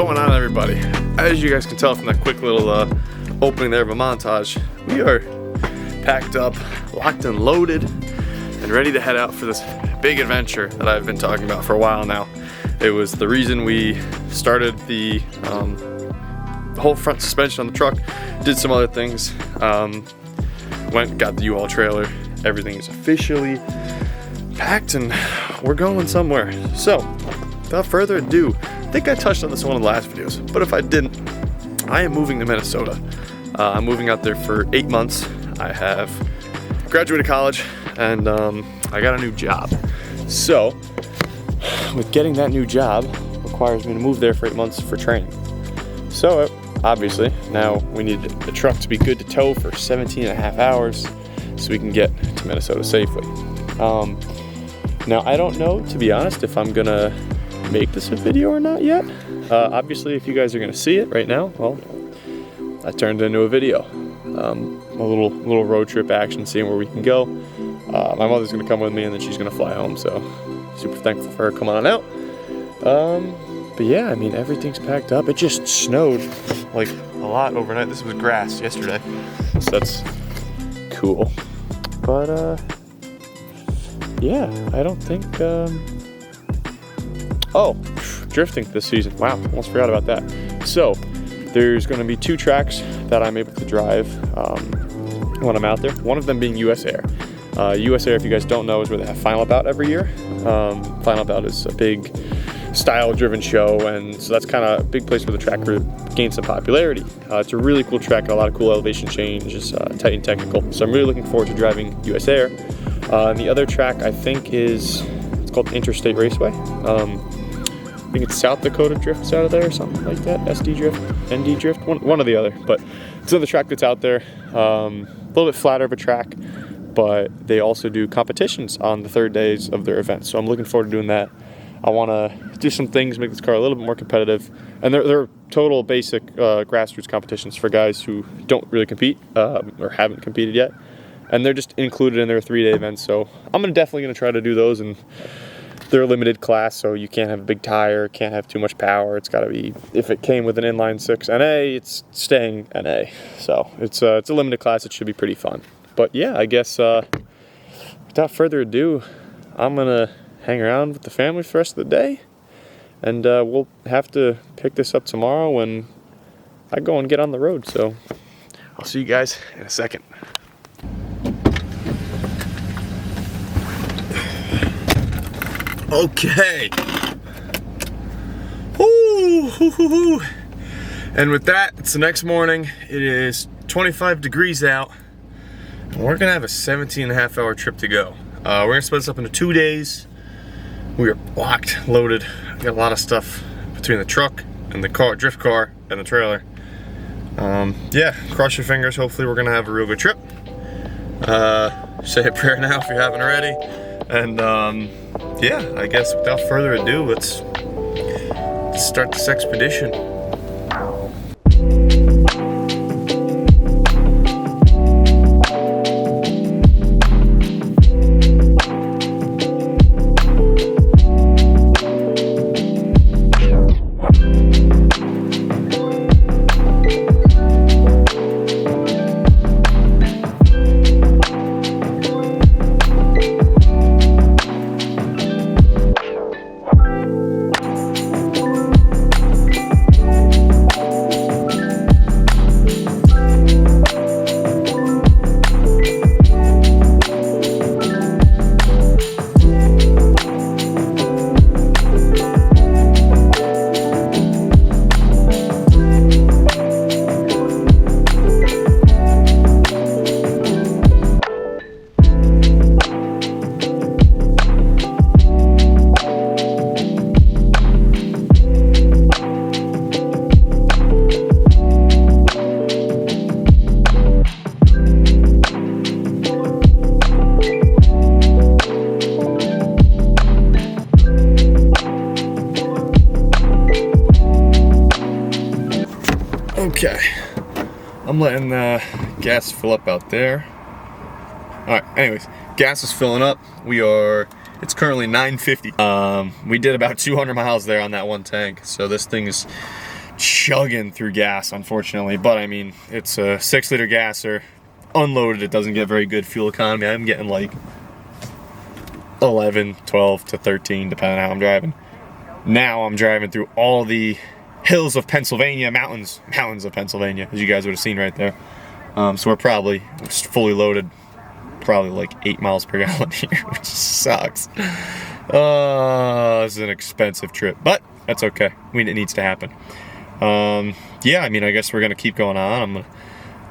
going on, everybody? As you guys can tell from that quick little opening there of a montage, we are packed up, locked and loaded, and ready to head out for this big adventure that I've been talking about for a while now. It was the reason we started the whole front suspension on the truck, did some other things, went, got the U-Haul trailer, everything is officially packed and we're going somewhere. So, without further ado, I think I touched on this in one of the last videos, but if I didn't, I am moving to Minnesota. I'm moving out there for 8 months. I have graduated college and I got a new job. So, with getting that new job requires me to move there for 8 months for training. So, obviously, now we need the truck to be good to tow for 17 and a half hours so we can get to Minnesota safely. Now, I don't know, to be honest, if I'm gonna make this a video or not yet. Obviously, if you guys are gonna see it right now, well, I turned it into a video. A little road trip action, seeing where we can go. My mother's gonna come with me and then she's gonna fly home, so super thankful for her coming on out. But yeah, I mean, everything's packed up. It just snowed like a lot overnight. This was grass yesterday, so that's cool. But yeah, I don't think, oh, drifting this season. Wow, almost forgot about that. So, there's gonna be 2 tracks that I'm able to drive when I'm out there. One of them being US Air. US Air, if you guys don't know, is where they have Final Bout every year. Final Bout is a big style-driven show, and so that's kind of a big place where the track gained some popularity. It's a really cool track, a lot of cool elevation changes, tight and technical. So I'm really looking forward to driving US Air. And the other track, I think, it's called Interstate Raceway. I think it's South Dakota Drift's out of there or something like that. SD Drift, ND Drift, one or the other. But it's another track that's out there. A little bit flatter of a track, but they also do competitions on the 3rd days of their events. So I'm looking forward to doing that. I want to do some things, make this car a little bit more competitive. And they're total basic grassroots competitions for guys who don't really compete or haven't competed yet. And they're just included in their 3-day events. So I'm definitely going to try to do those. And they're a limited class, so you can't have a big tire, can't have too much power. It's got to be, if it came with an inline 6 NA, it's staying NA. So it's a limited class. It should be pretty fun. But yeah, I guess without further ado, I'm going to hang around with the family for the rest of the day. And we'll have to pick this up tomorrow when I go and get on the road. So I'll see you guys in a second. Okay. Ooh. And with that, it's the next morning. It is 25 degrees out. And we're gonna have a 17 and a half hour trip to go. We're gonna split this up into 2 days. We are locked, loaded. We got a lot of stuff between the truck and the car, drift car, and the trailer. Yeah, cross your fingers. Hopefully we're gonna have a real good trip. Say a prayer now if you haven't already. And yeah, I guess without further ado, let's start this expedition. Okay, I'm letting gas fill up out there. Alright, anyways, gas is filling up. It's currently 9:50. We did about 200 miles there on that one tank, so this thing is chugging through gas, unfortunately. But I mean, it's a 6-liter gasser. Unloaded, it doesn't get very good fuel economy. I'm getting like 11, 12 to 13, depending on how I'm driving. Now I'm driving through all the hills of Pennsylvania, mountains of Pennsylvania, as you guys would have seen right there. So we're probably fully loaded, probably like 8 miles per gallon here, which sucks. This is an expensive trip, but that's okay. I mean, it needs to happen. Yeah, I mean, I guess we're gonna keep going on. I'm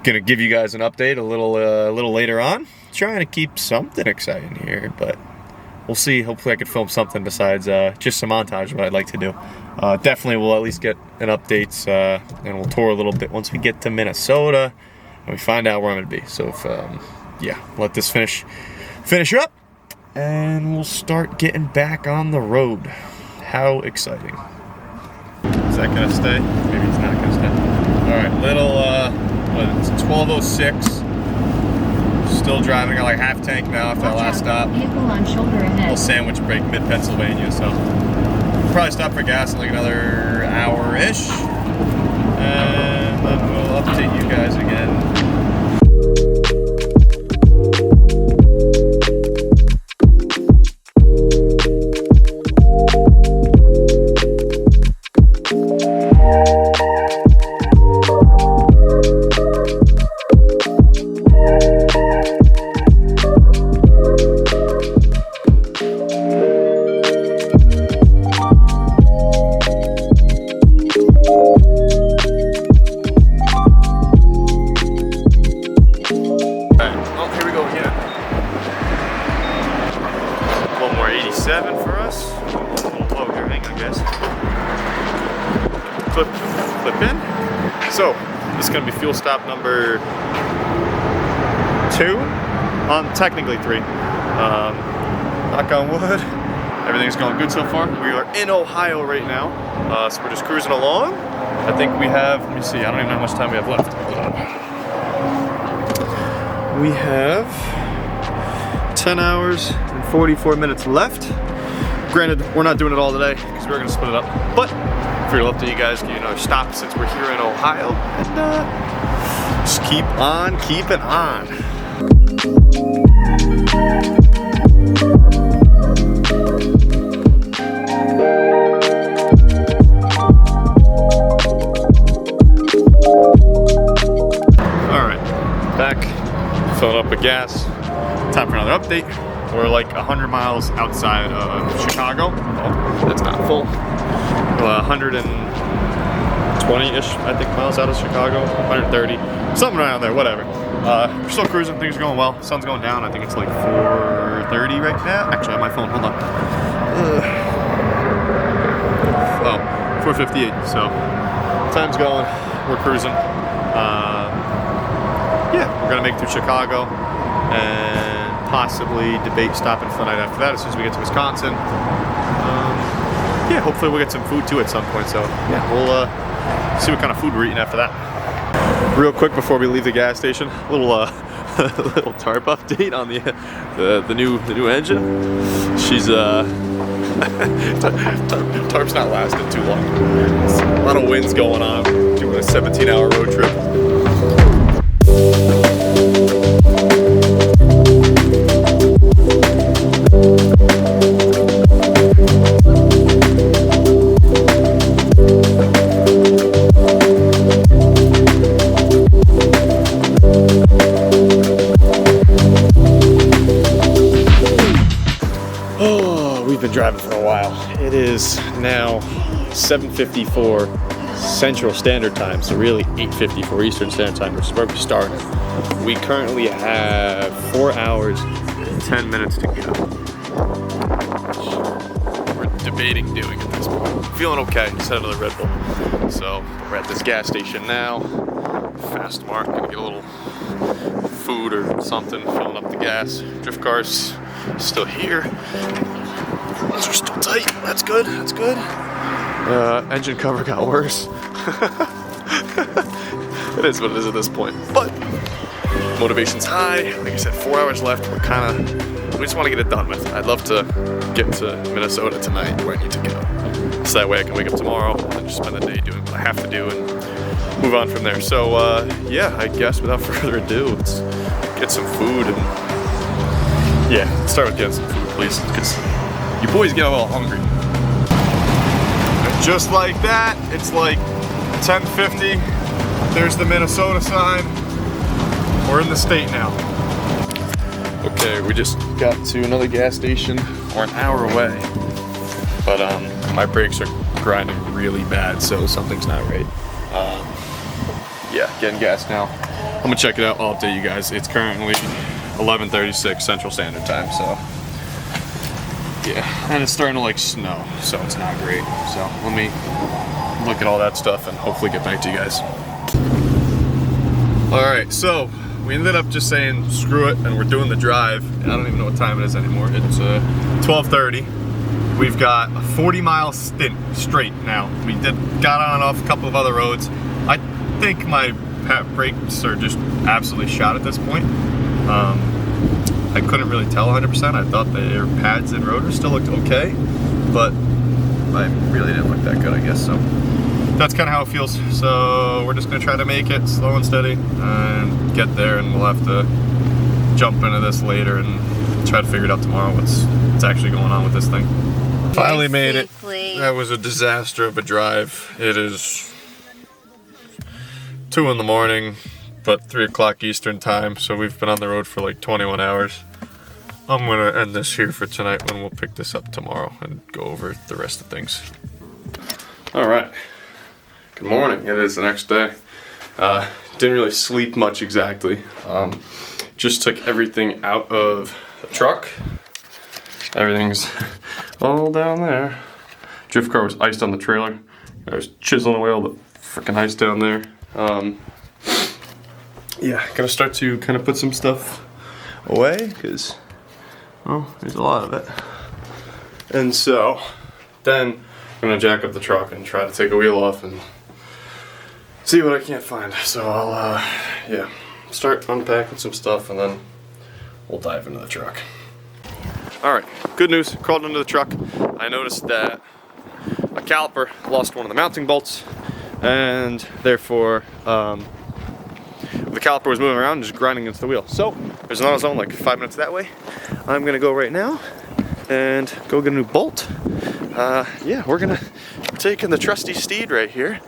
gonna give you guys an update a little later on. Trying to keep something exciting here, but we'll see. Hopefully I can film something besides just some montage, what I'd like to do. Definitely we'll at least get an update, and we'll tour a little bit once we get to Minnesota and we find out where I'm gonna be. So if, yeah, let this finish up and we'll start getting back on the road. How exciting. Is that gonna stay? Maybe it's not gonna stay. All right, it's 12:06. Still driving, got like half tank now after that last stop. Vehicle on shoulder ahead. Little sandwich break mid-Pennsylvania, so probably stop for gas in like another hour-ish. And then we'll update you guys again. Clip in. So this is going to be fuel stop number 2, technically 3. Knock on wood, everything's going good so far. We are in Ohio right now, so we're just cruising along. I think we have, let me see, I don't even know how much time we have left. We have 10 hours and 44 minutes left. Granted, we're not doing it all today because we're going to split it up, but I figured I'll update you guys, give you another stop since we're here in Ohio, and just keep on keeping on. All right, back, filling up with gas. Time for another update. We're like 100 miles outside of Chicago. Oh, that's not full. 120-ish, I think, miles out of Chicago. 130, something around there, whatever. We're still cruising, things are going well. Sun's going down, I think it's like 4:30 right now. Actually, on my phone, hold on. 4:58, so time's going, we're cruising. Yeah, we're gonna make it through Chicago and possibly debate stopping for the night after that as soon as we get to Wisconsin. Yeah, hopefully we'll get some food too at some point. So yeah, we'll see what kind of food we're eating after that. Real quick before we leave the gas station, a little little tarp update on the new engine. She's tarp's not lasting too long. It's a lot of winds going on. Doing a 17-hour road trip. Driving for a while. It is now 7:54 Central Standard Time, so really 8:54 Eastern Standard Time, which is where we started. We currently have 4 hours and 10 minutes to go. We're debating doing at this point. Feeling okay instead of the Red Bull. So we're at this gas station now. Fast mark, gonna get a little food or something, filling up the gas. Drift car's still here. Those are still tight. That's good. That's good. Engine cover got worse. It is what it is at this point. But motivation's high. Like I said, 4 hours left. We just want to get it done with. I'd love to get to Minnesota tonight where I need to go. So that way I can wake up tomorrow and just spend the day doing what I have to do and move on from there. So yeah, I guess without further ado, let's get some food and yeah, let's start with getting some food, please, because you boys get a little hungry. And just like that, it's like 10:50. There's the Minnesota sign. We're in the state now. Okay, we just got to another gas station. We're an hour away, but my brakes are grinding really bad, so something's not right. Yeah, getting gas now. I'm gonna check it out. I'll update you guys. It's currently 11:36 Central Standard Time, so yeah, and it's starting to like snow, so it's not great. So let me look at all that stuff and hopefully get back to you guys. All right, so we ended up just saying screw it, and we're doing the drive. I don't even know what time it is anymore. It's 12:30. We've got a 40-mile stint straight now. We got on and off a couple of other roads. I think my brakes are just absolutely shot at this point. I couldn't really tell 100%. I thought the air pads and rotors still looked okay, but I really didn't look that good, I guess. So that's kind of how it feels. So we're just gonna try to make it slow and steady and get there, and we'll have to jump into this later and try to figure it out tomorrow what's actually going on with this thing. Finally made it. That was a disaster of a drive. It is 2 in the morning, but 3 o'clock Eastern time, so we've been on the road for like 21 hours. I'm gonna end this here for tonight, when we'll pick this up tomorrow and go over the rest of things. All right, good morning. It is the next day. Didn't really sleep much exactly. Just took everything out of the truck. Everything's all down there. Drift car was iced on the trailer. I was chiseling away all the freaking ice down there. Yeah, gonna start to kind of put some stuff away because, well, there's a lot of it. And so then I'm gonna jack up the truck and try to take a wheel off and see what I can't find. So I'll, yeah, start unpacking some stuff and then we'll dive into the truck. All right, good news, crawled into the truck. I noticed that my caliper lost one of the mounting bolts, and therefore the caliper was moving around and just grinding into the wheel. So there's an AutoZone like 5 minutes that way. I'm gonna go right now and go get a new bolt. Yeah, we're taking the trusty steed right here.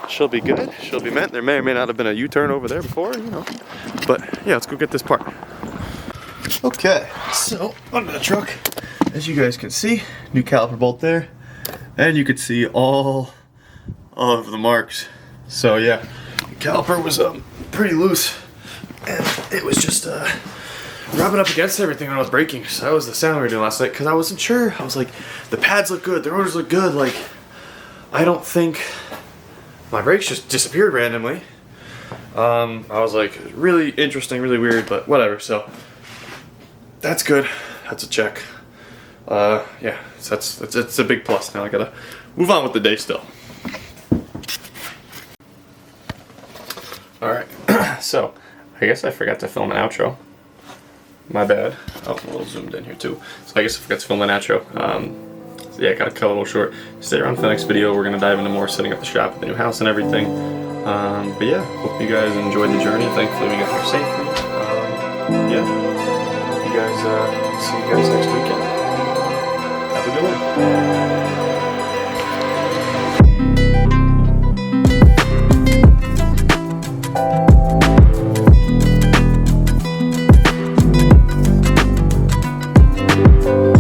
She'll be good, she'll be meant. There may or may not have been a U-turn over there before, you know. But yeah, let's go get this part. Okay, so under the truck, as you guys can see, new caliper bolt there, and you can see all of the marks. So yeah, the caliper was pretty loose, and it was just rubbing up against everything when I was braking. So that was the sound we were doing last night, because I wasn't sure. I was like, the pads look good, the rotors look good, like, I don't think my brakes just disappeared randomly. I was like, really interesting, really weird, but whatever. So that's good. That's a check. Yeah, it's a big plus. Now I gotta move on with the day still. All right, so I guess I forgot to film an outro. My bad. Oh, a little zoomed in here too. So I guess I forgot to film an outro. So yeah, gotta cut a little short. Stay around for the next video. We're gonna dive into more setting up the shop with the new house and everything. But yeah, hope you guys enjoyed the journey. Thankfully we got here safely. Yeah, hope you guys see you guys next weekend. Have a good one.